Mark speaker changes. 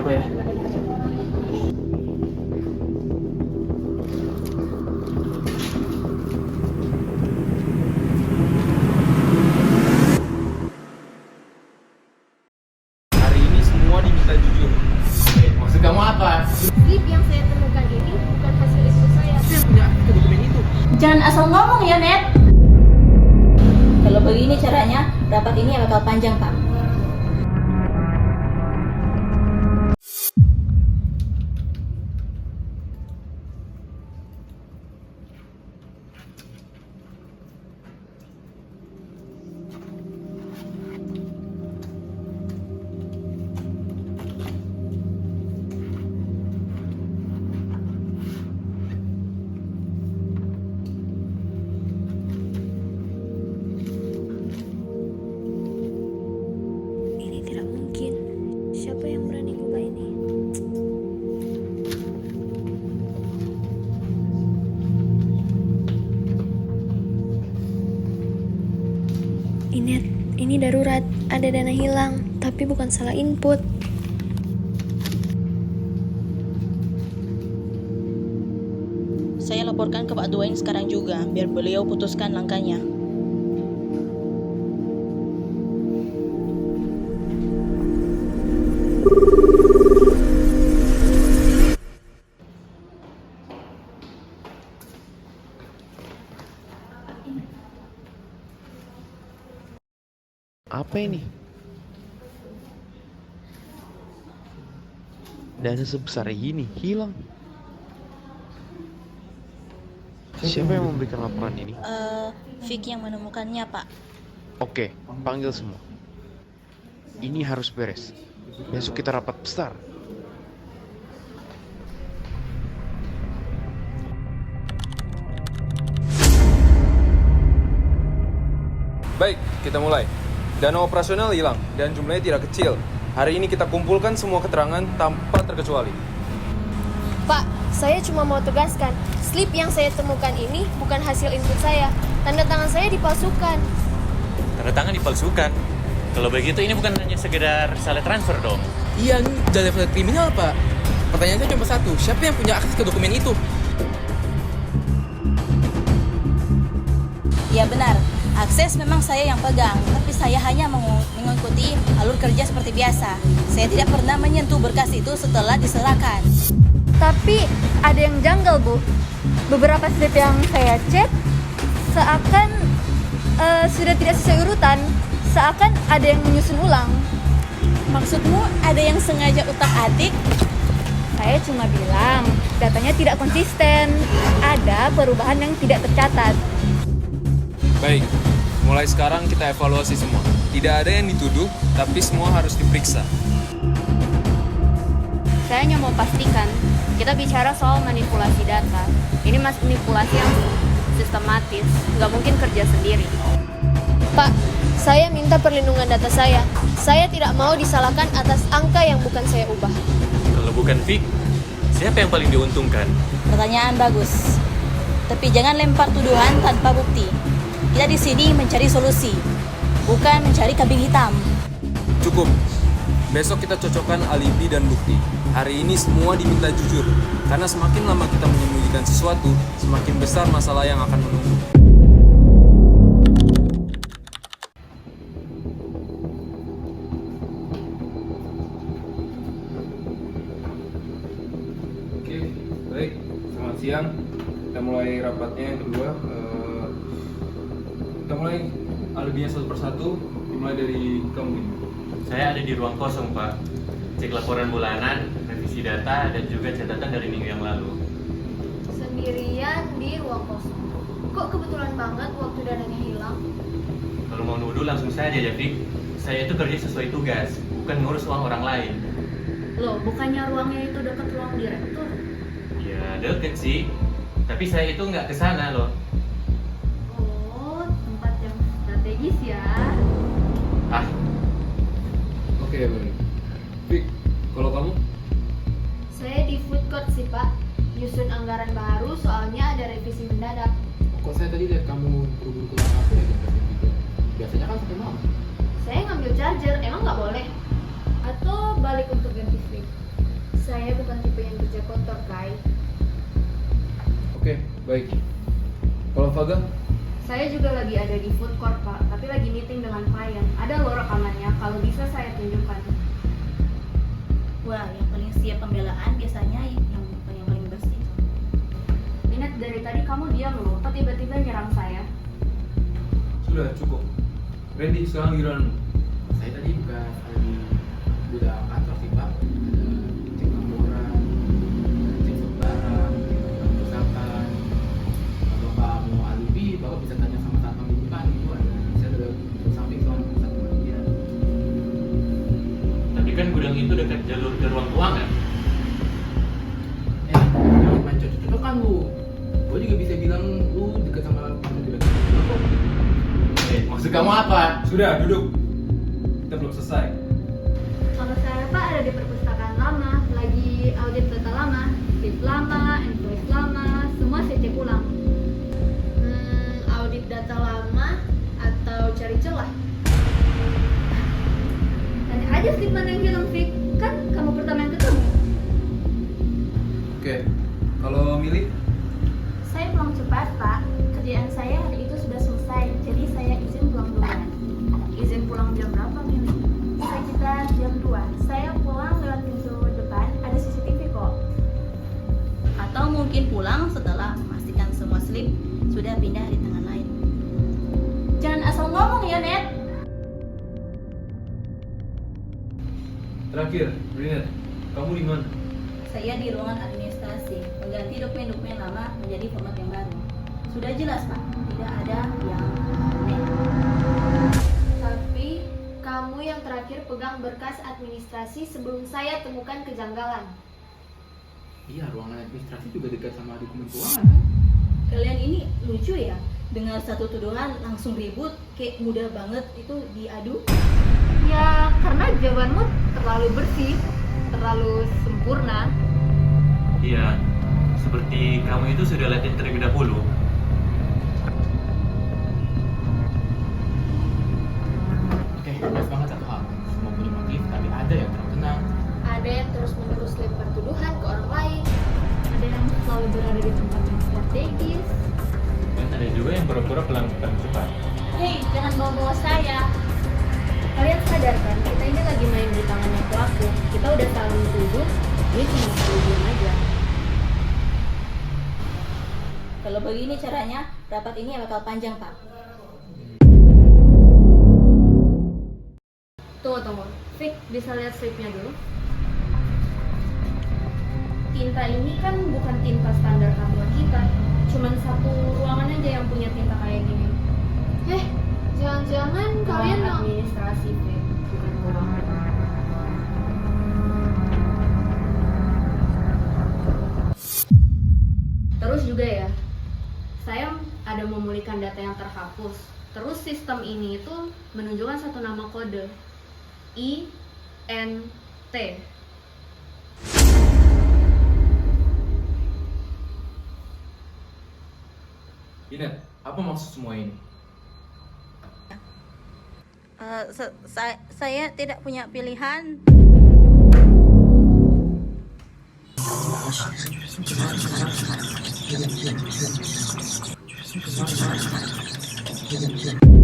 Speaker 1: aku ya.
Speaker 2: Hari ini semua diminta jujur.
Speaker 1: Maksud kamu apa?
Speaker 3: Slip yang saya temukan ini bukan hasil input saya.
Speaker 2: Saya punya akses ke dokumen itu.
Speaker 4: Jangan asal ngomong ya, Net. Kalau begini caranya, rapat ini bakal panjang, Pak.
Speaker 3: Ini tidak mungkin. Siapa yang berani ngubah ini? Inet, ini darurat. Ada dana hilang, tapi bukan salah input.
Speaker 4: Saya laporkan ke Pak Duain sekarang juga, biar beliau putuskan langkahnya.
Speaker 2: Apa ini? Dana sebesar ini hilang. Siapa yang memberikan laporan ini?
Speaker 4: Vicky yang menemukannya, Pak.
Speaker 2: Oke, panggil semua. Ini harus beres. Besok kita rapat besar.
Speaker 5: Baik, kita mulai. Dana operasional hilang dan jumlahnya tidak kecil. Hari ini kita kumpulkan semua keterangan tanpa terkecuali.
Speaker 3: Pak, saya cuma mau tegaskan, slip yang saya temukan ini bukan hasil input saya. Tanda tangan saya dipalsukan.
Speaker 1: Tanda tangan dipalsukan. Kalau begitu ini bukan hanya sekedar salah transfer dong.
Speaker 6: Iya, ini udah level kriminal, Pak. Pertanyaan saya cuma satu, siapa yang punya akses ke dokumen itu?
Speaker 4: Ya benar, akses memang saya yang pegang, tapi saya hanya mengikuti alur kerja seperti biasa. Saya tidak pernah menyentuh berkas itu setelah diserahkan.
Speaker 3: Tapi ada yang janggal, Bu. Beberapa slip yang saya cek seakan sudah tidak sesuai urutan, seakan ada yang menyusun ulang.
Speaker 4: Maksudmu ada yang sengaja utak-atik?
Speaker 3: Saya cuma bilang datanya tidak konsisten, ada perubahan yang tidak tercatat.
Speaker 5: Baik, mulai sekarang kita evaluasi semua. Tidak ada yang dituduh, tapi semua harus diperiksa.
Speaker 3: Saya hanya mau pastikan, kita bicara soal manipulasi data. Ini manipulasi yang sistematis, nggak mungkin kerja sendiri. Pak, saya minta perlindungan data saya. Saya tidak mau disalahkan atas angka yang bukan saya ubah.
Speaker 1: Kalau bukan Vic, siapa yang paling diuntungkan?
Speaker 4: Pertanyaan bagus. Tapi jangan lempar tuduhan tanpa bukti. Kita di sini mencari solusi, bukan mencari kambing hitam.
Speaker 5: Cukup. Besok kita cocokkan alibi dan bukti. Hari ini semua diminta jujur. Karena semakin lama kita menyembunyikan sesuatu, semakin besar masalah yang akan menunggu. Oke, baik. Selamat siang. Kita mulai rapatnya yang kedua. Kita mulai alibinya satu persatu. Dimulai dari kamu ini.
Speaker 1: Saya ada di ruang kosong, Pak. Cek laporan bulanan, revisi data, dan juga catatan dari minggu yang lalu.
Speaker 3: Sendirian di ruang kosong. Kok kebetulan banget waktu dananya hilang?
Speaker 1: Kalau mau nuduh langsung saja ya, Vic. Saya itu kerja sesuai tugas, bukan ngurus uang orang lain.
Speaker 3: Loh, bukannya ruangnya itu dekat ruang direktur?
Speaker 1: Ya, deket sih. Tapi saya itu nggak ke sana loh.
Speaker 3: Oh, tempat yang strategis ya.
Speaker 1: Ah,
Speaker 5: Oke, baik. Vic, kalau kamu?
Speaker 3: Saya di food court sih, Pak. Nyusun anggaran baru soalnya ada revisi mendadak.
Speaker 6: Kok saya tadi lihat kamu buru-buru keluar kafe ya, gitu. Biasanya kan sampai malam.
Speaker 3: Saya ngambil charger, emang nggak boleh? Atau balik untuk ganti strip? Saya bukan tipe yang kerja kotor, Kai.
Speaker 5: Oke, baik. Kalau Faga?
Speaker 3: Saya juga lagi ada di food court, Pak, tapi lagi meeting dengan klien. Ada loh rekamannya, kalau bisa saya tunjukkan.
Speaker 4: Wah, yang paling siap pembelaan biasanya yang paling bersih.
Speaker 3: Minat, dari tadi kamu diam loh, kok tiba-tiba nyerang saya?
Speaker 5: Sudah cukup. Randy, sekarang giliranmu.
Speaker 6: Saya tadi bukan lagi udah kantor sih Pak. Ada cek laporan, cek stok barang, perusahaan. Kalau Pak mau alibi, Bapak bisa tanya sama satpam di depan itu ada. Saya udah samping soal satu dia.
Speaker 1: Tapi kan gudang itu dekat jalur ke ruang keuangan.
Speaker 6: Jangan main cocok-cocokan lu. Gue juga bisa bilang lu deket sama kamu juga. Maksud kamu apa?
Speaker 5: Sudah, duduk. Kita belum selesai.
Speaker 3: Kalau saya, Pak, ada di perpustakaan lama, lagi audit data lama, slip lama, invoice lama, semua saya cek ulang. Audit data lama atau cari celah? Tanya aja slip mana yang hilang, Fik. Kan kamu pertama yang ketemu.
Speaker 5: Oke. Kalau Mili?
Speaker 4: Saya pulang cepat, Pak. Kerjaan saya hari itu sudah selesai, jadi saya izin pulang duluan.
Speaker 3: Izin pulang jam berapa, Mili?
Speaker 4: Sekitar jam 2. Saya pulang lewat pintu depan, ada CCTV kok. Atau mungkin pulang setelah memastikan semua slip sudah pindah di tangan lain. Jangan asal ngomong ya, Net.
Speaker 5: Terakhir, Brinette. Kamu di mana?
Speaker 4: Saya di ruangan administrasi, mengganti dokumen-dokumen lama menjadi format yang baru. Sudah jelas, Pak, tidak ada yang aneh.
Speaker 3: Tapi kamu yang terakhir pegang berkas administrasi sebelum saya temukan kejanggalan.
Speaker 6: Iya, ruangan administrasi juga dekat sama dokumen keuangan kan?
Speaker 4: Kalian ini lucu ya, dengar satu tuduhan langsung ribut, kayak mudah banget itu diadu.
Speaker 3: Ya, karena jawabanmu terlalu bersih, terlalu sempurna.
Speaker 1: Iya, seperti kamu itu sudah latihan terlebih dahulu.
Speaker 6: Oke, jelas banget satu hal. Semua punya motif, tapi ada yang terkenal.
Speaker 3: Ada yang terus-menerus lempar tuduhan ke orang lain. Ada yang selalu berada di tempat yang strategis.
Speaker 1: Dan ada juga yang pura-pura pulang cepat.
Speaker 4: Hei, jangan bawa-bawa saya.
Speaker 3: Kalian sadar kan, kita ini lagi main di tangannya pelaku. Kita udah saling tuduh, dia cuma selalu diam aja.
Speaker 4: Kalau begini caranya, rapat ini bakal panjang, Pak.
Speaker 3: Tunggu. Fik, bisa lihat slipnya dulu? Tinta ini kan bukan tinta standar kantor kita. Cuman satu ruangan aja yang punya tinta kayak gini. Jangan-jangan kalian mau administrasi, Fik, bukan keuangan. Terus juga ya, saya ada memulihkan data yang terhapus. Terus sistem ini itu menunjukkan satu nama kode, INT.
Speaker 5: Inet, apa maksud semua ini?
Speaker 4: Saya tidak punya pilihan.
Speaker 7: Thank you.